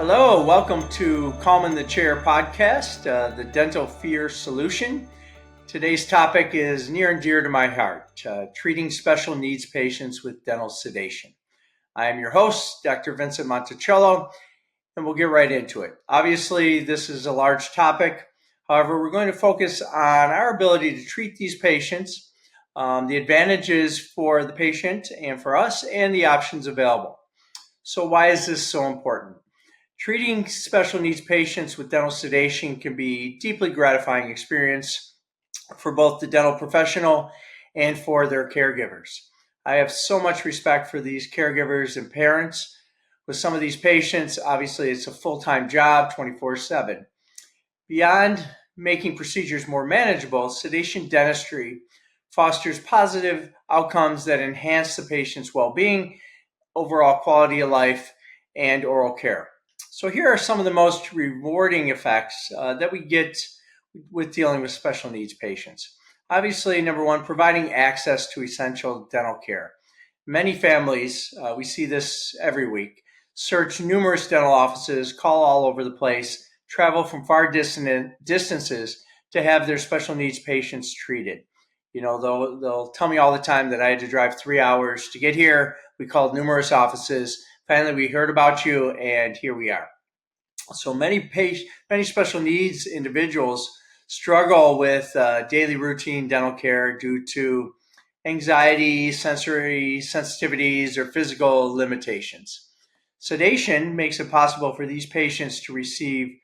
Hello, welcome to Calm in the Chair podcast, the dental fear solution. Today's topic is near and dear to my heart, treating special needs patients with dental sedation. I am your host, Dr. Vincent Monticciolo, and we'll get right into it. Obviously, this is a large topic. However, we're going to focus on our ability to treat these patients, the advantages for the patient and for us, and the options available. So why is this so important? Treating special needs patients with dental sedation can be a deeply gratifying experience for both the dental professional and for their caregivers. I have so much respect for these caregivers and parents. With some of these patients, obviously it's a full-time job 24/7. Beyond making procedures more manageable, sedation dentistry fosters positive outcomes that enhance the patient's well-being, overall quality of life, and oral care. So here are some of the most rewarding effects that we get with dealing with special needs patients. Obviously, number one, providing access to essential dental care. Many families, we see this every week, search numerous dental offices, call all over the place, travel from far distances to have their special needs patients treated. You know, they'll tell me all the time that I had to drive 3 hours to get here. We called numerous offices. Finally, we heard about you, and here we are. So many special needs individuals struggle with daily routine dental care due to anxiety, sensory sensitivities, or physical limitations. Sedation makes it possible for these patients to receive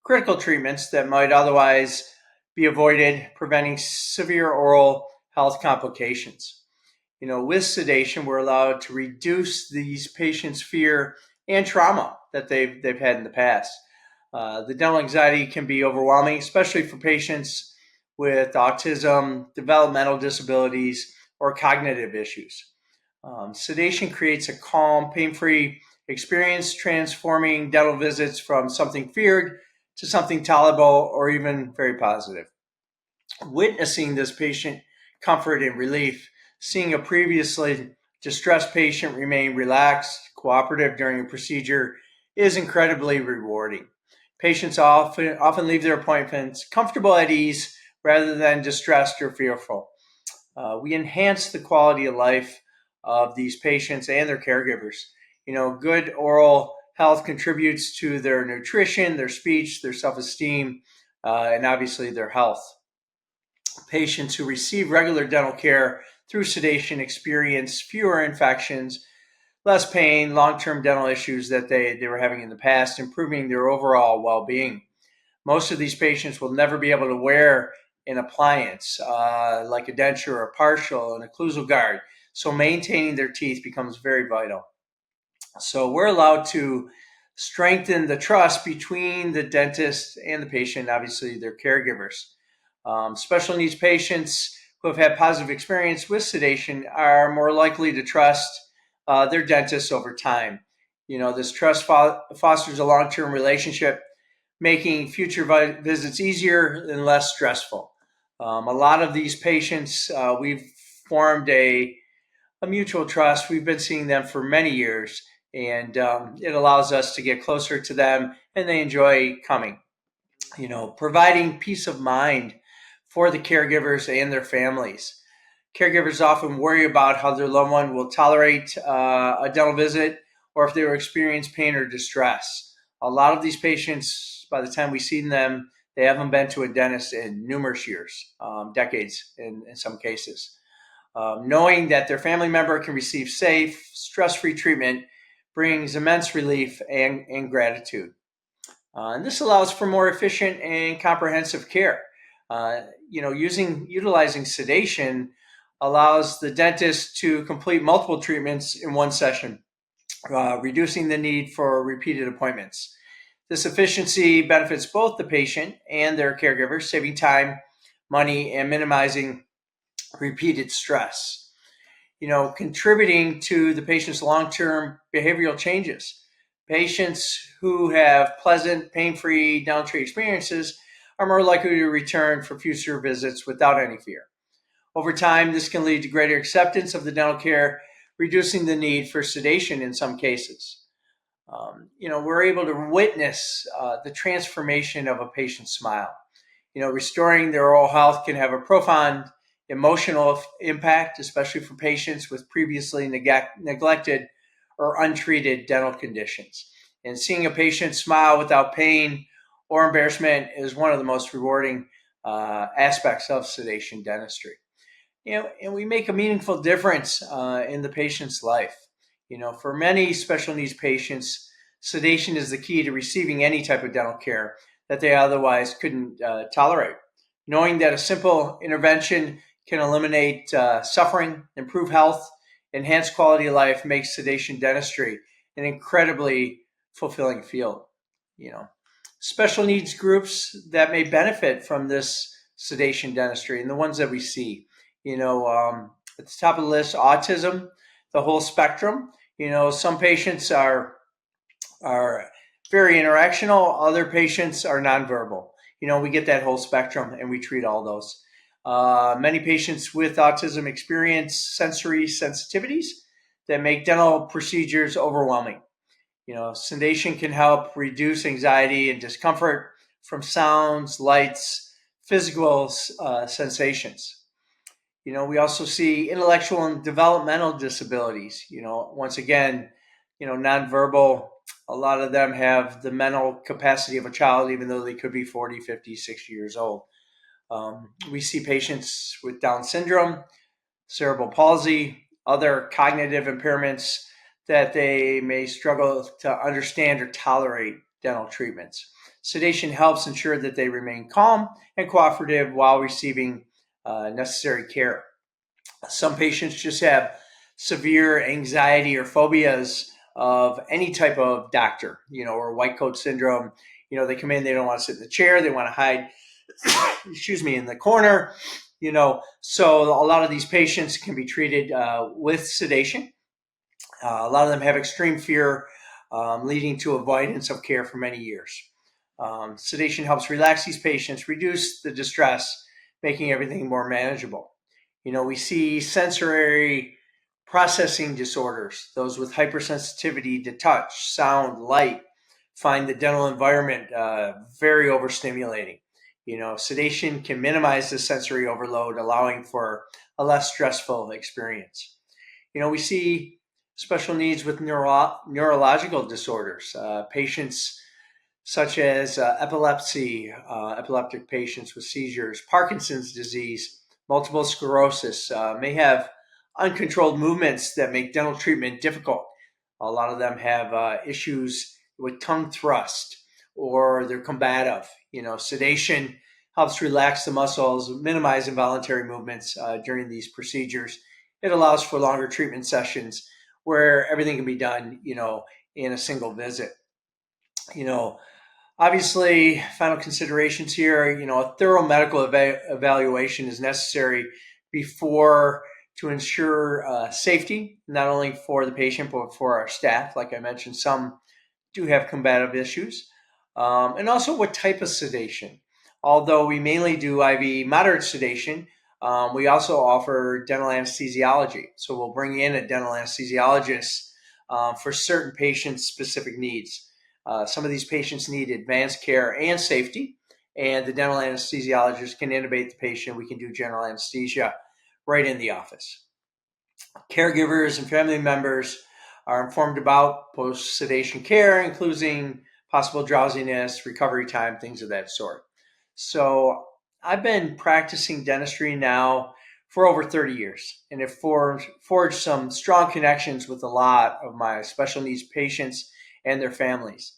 critical treatments that might otherwise be avoided, preventing severe oral health complications. You know, with sedation, we're allowed to reduce these patients' fear and trauma that they've had in the past. The dental anxiety can be overwhelming, especially for patients with autism, developmental disabilities, or cognitive issues. Sedation creates a calm, pain-free experience, transforming dental visits from something feared to something tolerable or even very positive. Witnessing this patient comfort and relief, seeing a previously distressed patient remain relaxed, cooperative during a procedure is incredibly rewarding. Patients often leave their appointments comfortable at ease rather than distressed or fearful. We enhance the quality of life of these patients and their caregivers. You know, good oral health contributes to their nutrition, their speech, their self-esteem, and obviously their health. Patients who receive regular dental care through sedation experience fewer infections, less pain, long-term dental issues that they were having in the past, improving their overall well-being. Most of these patients will never be able to wear an appliance like a denture or partial, an occlusal guard. So maintaining their teeth becomes very vital. So we're allowed to strengthen the trust between the dentist and the patient, obviously their caregivers. Special needs patients who have had positive experience with sedation are more likely to trust their dentist over time. You know, this trust fosters a long-term relationship, making future visits easier and less stressful. A lot of these patients, we've formed a mutual trust. We've been seeing them for many years, and it allows us to get closer to them, and they enjoy coming. You know, providing peace of mind for the caregivers and their families. Caregivers often worry about how their loved one will tolerate a dental visit or if they will experience pain or distress. A lot of these patients, by the time we see them, they haven't been to a dentist in numerous years, decades in some cases. Knowing that their family member can receive safe, stress-free treatment brings immense relief and gratitude. And this allows for more efficient and comprehensive care. Utilizing sedation allows the dentist to complete multiple treatments in one session, reducing the need for repeated appointments. This efficiency benefits both the patient and their caregiver, saving time, money, and minimizing repeated stress. You know, contributing to the patient's long-term behavioral changes. Patients who have pleasant, pain-free dental experiences are more likely to return for future visits without any fear. Over time, this can lead to greater acceptance of the dental care, reducing the need for sedation in some cases. We're able to witness the transformation of a patient's smile. Restoring their oral health can have a profound emotional impact, especially for patients with previously neglected or untreated dental conditions. And seeing a patient smile without pain or embarrassment is one of the most rewarding aspects of sedation dentistry. And we make a meaningful difference in the patient's life. For many special needs patients, sedation is the key to receiving any type of dental care that they otherwise couldn't tolerate. Knowing that a simple intervention can eliminate suffering, improve health, enhance quality of life makes sedation dentistry an incredibly fulfilling field. You know, Special needs groups that may benefit from this sedation dentistry and the ones that we see. At the top of the list, autism, the whole spectrum. Some patients are very interactional. Other patients are nonverbal. We get that whole spectrum and we treat all those. Many patients with autism experience sensory sensitivities that make dental procedures overwhelming. Sedation can help reduce anxiety and discomfort from sounds, lights, physical sensations. We also see intellectual and developmental disabilities. Once again, nonverbal, a lot of them have the mental capacity of a child, even though they could be 40, 50, 60 years old. We see patients with Down syndrome, cerebral palsy, other cognitive impairments that they may struggle to understand or tolerate dental treatments. Sedation helps ensure that they remain calm and cooperative while receiving necessary care. Some patients just have severe anxiety or phobias of any type of doctor, or white coat syndrome. They come in, they don't want to sit in the chair, they want to hide, in the corner. So a lot of these patients can be treated with sedation. A lot of them have extreme fear, leading to avoidance of care for many years. Sedation helps relax these patients, reduce the distress, making everything more manageable. We see sensory processing disorders, those with hypersensitivity to touch, sound, light, find the dental environment very overstimulating. Sedation can minimize the sensory overload, allowing for a less stressful experience. We see special needs with neurological disorders, patients such as epilepsy, epileptic patients with seizures, Parkinson's disease, multiple sclerosis, may have uncontrolled movements that make dental treatment difficult. A lot of them have issues with tongue thrust, or they're combative. Sedation helps relax the muscles, minimize involuntary movements during these procedures. It allows for longer treatment sessions where everything can be done, in a single visit. Obviously, final considerations here, a thorough medical evaluation is necessary before to ensure safety, not only for the patient, but for our staff. Like I mentioned, some do have combative issues. And also what type of sedation. Although we mainly do IV moderate sedation, we also offer dental anesthesiology. So we'll bring in a dental anesthesiologist for certain patients' specific needs. Some of these patients need advanced care and safety, and the dental anesthesiologist can intubate the patient. We can do general anesthesia right in the office. Caregivers and family members are informed about post-sedation care, including possible drowsiness, recovery time, things of that sort. So I've been practicing dentistry now for over 30 years, and have forged some strong connections with a lot of my special needs patients and their families.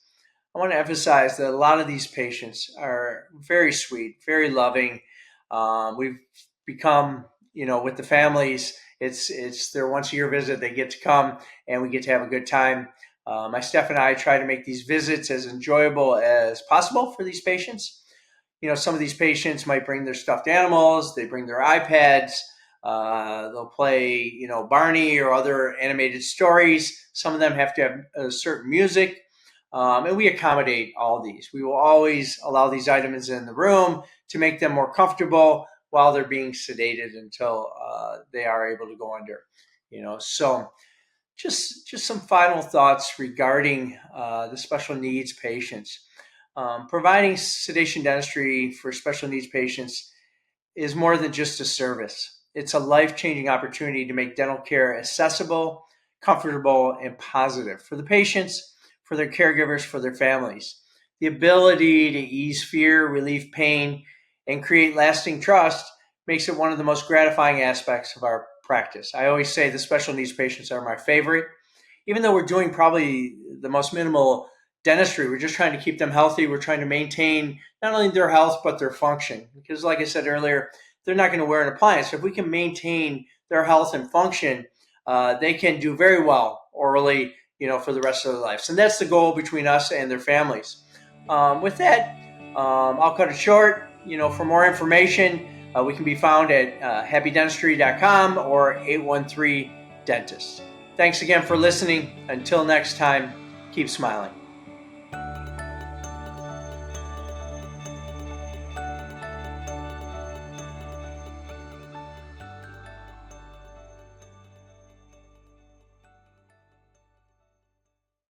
I want to emphasize that a lot of these patients are very sweet, very loving. We've become, with the families, it's their once a year visit. They get to come and we get to have a good time. My staff and I try to make these visits as enjoyable as possible for these patients. Some of these patients might bring their stuffed animals, they bring their iPads, they'll play, Barney or other animated stories. Some of them have to have a certain music. And we accommodate all these. We will always allow these items in the room to make them more comfortable while they're being sedated until they are able to go under. So Just some final thoughts regarding the special needs patients. Providing sedation dentistry for special needs patients is more than just a service. It's a life-changing opportunity to make dental care accessible, comfortable, and positive for the patients, for their caregivers, for their families. The ability to ease fear, relieve pain, and create lasting trust makes it one of the most gratifying aspects of our practice. I always say the special needs patients are my favorite. Even though we're doing probably the most minimal dentistry, we're just trying to keep them healthy. We're trying to maintain not only their health, but their function. Because like I said earlier, they're not going to wear an appliance. So if we can maintain their health and function, they can do very well orally, for the rest of their lives. And that's the goal between us and their families. With that, I'll cut it short. For more information, we can be found at happydentistry.com or 813 Dentist. Thanks again for listening. Until next time, keep smiling.